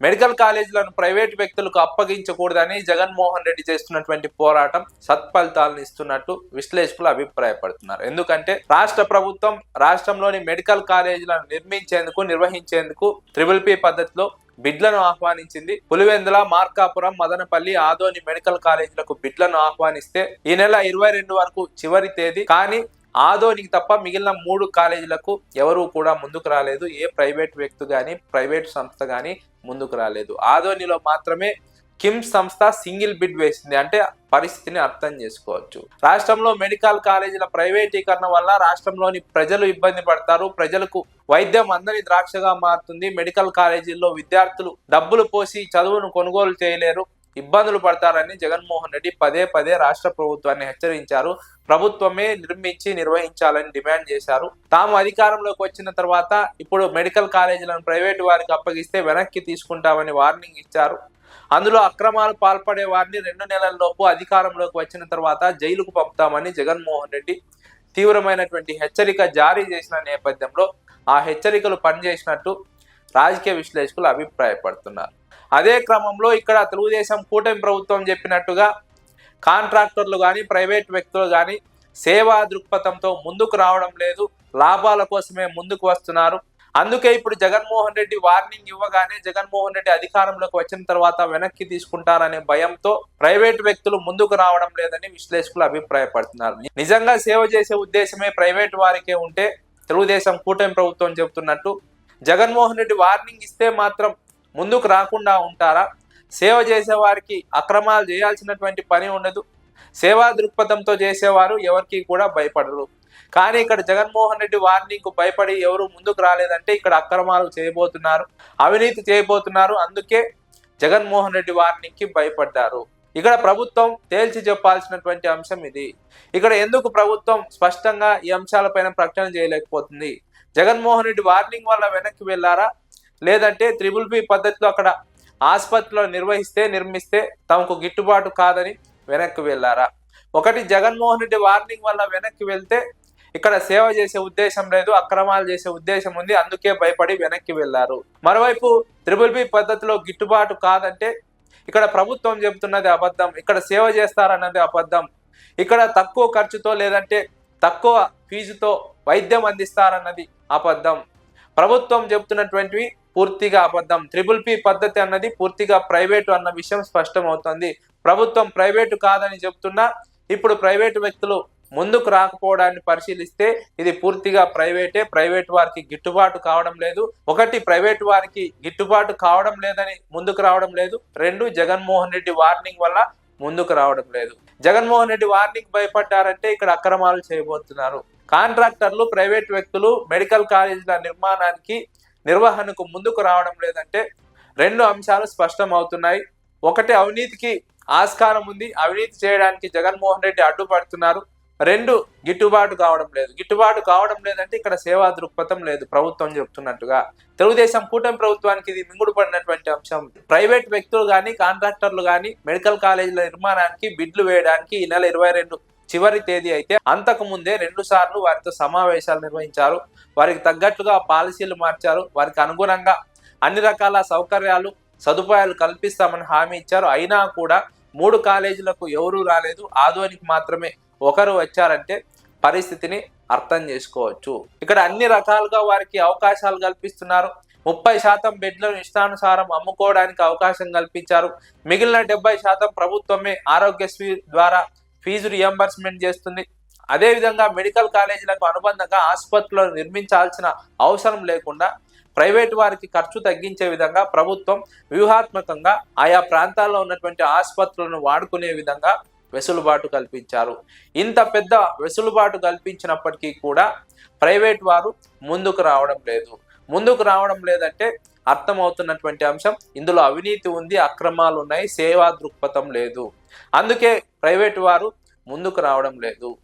Medical కాలేజీలను private వ్యక్తులకు అప్పగించకూడదని జగన్మోహన్ రెడ్డి చేస్తున్నటువంటి పోరాటం సత్ఫలితాలను ఇస్తున్నట్టు విశ్లేషకులు అభిప్రాయపడుతున్నారు. ఎందుకంటే రాష్ట్ర ప్రభుత్వం రాష్ట్రంలోని మెడికల్ కాలేజీలను నిర్వహించేందుకు PPP పద్ధతిలో బిడ్లను ఆహ్వానించింది. పులివెందుల, మార్కాపురం, మదనపల్లి, ఆదోని మెడికల్ కాలేజీలకు బిడ్లను ఆహ్వానిస్తే ఈ నెల 22 వరకు చివరి తేదీ. కానీ ఆదోనికి తప్ప మిగిలిన 3 కాలేజీలకు ఎవరూ కూడా ముందుకు రాలేదు. ఏ ప్రైవేట్ వ్యక్తి కానీ ప్రైవేట్ సంస్థ కానీ ముందుకు రాలేదు. ఆదోనిలో మాత్రమే కిమ్స్ సంస్థ సింగిల్ బిడ్ వేసింది. అంటే పరిస్థితిని అర్థం చేసుకోవచ్చు. రాష్ట్రంలో మెడికల్ కాలేజీల ప్రైవేటీకరణ వల్ల రాష్ట్రంలోని ప్రజలు ఇబ్బంది పడతారు. ప్రజలకు వైద్యం అందని ద్రాక్షగా మారుతుంది. మెడికల్ కాలేజీల్లో విద్యార్థులు డబ్బులు పోసి చదువును కొనుగోలు చేయలేరు, ఇబ్బందులు పడతారని జగన్మోహన్ రెడ్డి పదే రాష్ట్ర ప్రభుత్వాన్ని హెచ్చరించారు. ప్రభుత్వమే నిర్వహించాలని డిమాండ్ చేశారు. తాము అధికారంలోకి వచ్చిన తర్వాత ఇప్పుడు మెడికల్ కాలేజీలను ప్రైవేటు వారికి అప్పగిస్తే వెనక్కి తీసుకుంటామని వార్నింగ్ ఇచ్చారు. అందులో అక్రమాలు పాల్పడే వారిని 2 నెలల్లోపు అధికారంలోకి వచ్చిన తర్వాత జైలుకు పంపుతామని జగన్మోహన్ రెడ్డి తీవ్రమైనటువంటి హెచ్చరిక జారీ చేసిన నేపథ్యంలో ఆ హెచ్చరికలు పనిచేసినట్టు రాజకీయ విశ్లేషకులు అభిప్రాయపడుతున్నారు. అదే క్రమంలో ఇక్కడ తెలుగుదేశం కూటమి ప్రభుత్వం చెప్పినట్టుగా కాంట్రాక్టర్లు కానీ ప్రైవేట్ వ్యక్తులు కానీ సేవా దృక్పథంతో ముందుకు రావడం లేదు, లాభాల కోసమే ముందుకు వస్తున్నారు. అందుకే ఇప్పుడు జగన్మోహన్ రెడ్డి వార్నింగ్ ఇవ్వగానే జగన్మోహన్ రెడ్డి అధికారంలోకి వచ్చిన తర్వాత వెనక్కి తీసుకుంటారనే భయంతో ప్రైవేట్ వ్యక్తులు ముందుకు రావడం లేదని విశ్లేషకులు అభిప్రాయపడుతున్నారు. నిజంగా సేవ చేసే ఉద్దేశమే ప్రైవేట్ వారికే ఉంటే తెలుగుదేశం కూటమి ప్రభుత్వం చెబుతున్నట్టు జగన్మోహన్ రెడ్డి వార్నింగ్ ఇస్తే మాత్రం ముందుకు రాకుండా ఉంటారా? సేవ చేసే వారికి అక్రమాలు చేయాల్సినటువంటి పని ఉండదు. సేవా దృక్పథంతో చేసేవారు ఎవరికి కూడా భయపడరు. కానీ ఇక్కడ జగన్మోహన్ రెడ్డి వార్నింగ్ కు భయపడి ఎవరు ముందుకు రాలేదంటే ఇక్కడ అక్రమాలు చేయబోతున్నారు, అవినీతి చేయబోతున్నారు. అందుకే జగన్మోహన్ రెడ్డి వార్నింగ్ కి భయపడ్డారు. ఇక్కడ ప్రభుత్వం తేల్చి చెప్పాల్సినటువంటి అంశం ఇది. ఇక్కడ ఎందుకు ప్రభుత్వం స్పష్టంగా ఈ అంశాలపైన ప్రకటన చేయలేకపోతుంది? జగన్మోహన్ రెడ్డి వార్నింగ్ వల్ల వెనక్కి వెళ్ళారా, లేదంటే PPP పద్ధతిలో అక్కడ ఆసుపత్రిలో నిర్మిస్తే తమకు గిట్టుబాటు కాదని వెనక్కి వెళ్ళారా? ఒకటి, జగన్మోహన్ రెడ్డి వార్నింగ్ వల్ల వెనక్కి వెళ్తే ఇక్కడ సేవ చేసే ఉద్దేశం లేదు, అక్రమాలు చేసే ఉద్దేశం ఉంది, అందుకే భయపడి వెనక్కి వెళ్ళారు. మరోవైపు PPP పద్ధతిలో గిట్టుబాటు కాదంటే ఇక్కడ ప్రభుత్వం చెబుతున్నది అబద్ధం, ఇక్కడ సేవ చేస్తారన్నది అబద్ధం, ఇక్కడ తక్కువ ఖర్చుతో లేదంటే తక్కువ ఫీజుతో వైద్యం అందిస్తారన్నది అబద్ధం. ప్రభుత్వం చెబుతున్నటువంటివి పూర్తిగా అబద్ధం. PPP పద్ధతి అన్నది పూర్తిగా ప్రైవేటు అన్న విషయం స్పష్టమవుతుంది. ప్రభుత్వం ప్రైవేటు కాదని చెప్తున్నా ఇప్పుడు ప్రైవేటు వ్యక్తులు ముందుకు రాకపోవడాన్ని పరిశీలిస్తే ఇది పూర్తిగా ప్రైవేటే. ప్రైవేట్ వారికి గిట్టుబాటు కావడం లేదు. ఒకటి, ప్రైవేట్ వారికి గిట్టుబాటు కావడం లేదని ముందుకు రావడం లేదు. 2, జగన్మోహన్ రెడ్డి వార్నింగ్ వల్ల ముందుకు రావడం లేదు. జగన్మోహన్ రెడ్డి వార్నింగ్ భయపడ్డారంటే ఇక్కడ అక్రమాలు చేయబోతున్నారు. కాంట్రాక్టర్లు ప్రైవేట్ వ్యక్తులు మెడికల్ కాలేజీల నిర్వహణకు ముందుకు రావడం లేదంటే 2 అంశాలు స్పష్టం అవుతున్నాయి. ఒకటి, అవినీతికి ఆస్కారం ఉంది, అవినీతి చేయడానికి జగన్మోహన్ రెడ్డి అడ్డుపడుతున్నారు. 2, గిట్టుబాటు కావడం లేదు. గిట్టుబాటు కావడం లేదంటే ఇక్కడ సేవా దృక్పథం లేదు. ప్రభుత్వం చెప్తున్నట్టుగా తెలుగుదేశం కూటమి ప్రభుత్వానికి ఇది మింగుడు పడినటువంటి అంశం. ప్రైవేట్ వ్యక్తులు కానీ కాంట్రాక్టర్లు కానీ మెడికల్ కాలేజీల నిర్మాణానికి బిడ్లు వేయడానికి ఈ నెల 22 చివరి తేదీ అయితే అంతకు ముందే 2 సార్లు వారితో సమావేశాలు నిర్వహించారు. వారికి తగ్గట్టుగా పాలసీలు మార్చారు. వారికి అనుగుణంగా అన్ని రకాల సదుపాయాలు కల్పిస్తామని హామీ ఇచ్చారు. అయినా కూడా 3 కాలేజీలకు ఎవరూ రాలేదు, ఆదోనికి మాత్రమే ఒకరు వచ్చారంటే పరిస్థితిని అర్థం చేసుకోవచ్చు. ఇక్కడ అన్ని రకాలుగా వారికి అవకాశాలు కల్పిస్తున్నారు. 30% బెడ్లను ఇష్టానుసారం అమ్ముకోవడానికి అవకాశం కల్పించారు. మిగిలిన 70% ప్రభుత్వమే ఆరోగ్యశ్రీ ద్వారా ఫీజు రియంబర్స్మెంట్ చేస్తుంది. అదేవిధంగా మెడికల్ కాలేజీలకు అనుబంధంగా ఆసుపత్రులను నిర్మించాల్సిన అవసరం లేకుండా ప్రైవేటు వారికి ఖర్చు తగ్గించే విధంగా ప్రభుత్వం వ్యూహాత్మకంగా ఆయా ప్రాంతాల్లో ఉన్నటువంటి ఆసుపత్రులను వాడుకునే విధంగా వెసులుబాటు కల్పించారు. ఇంత పెద్ద వెసులుబాటు కల్పించినప్పటికీ కూడా ప్రైవేట్ వారు ముందుకు రావడం లేదంటే అర్థమవుతున్నటువంటి అంశం ఇందులో అవినీతి ఉంది, అక్రమాలు ఉన్నాయి, సేవా దృక్పథం లేదు. అందుకే ప్రైవేటు వారు ముందుకు రావడం లేదు.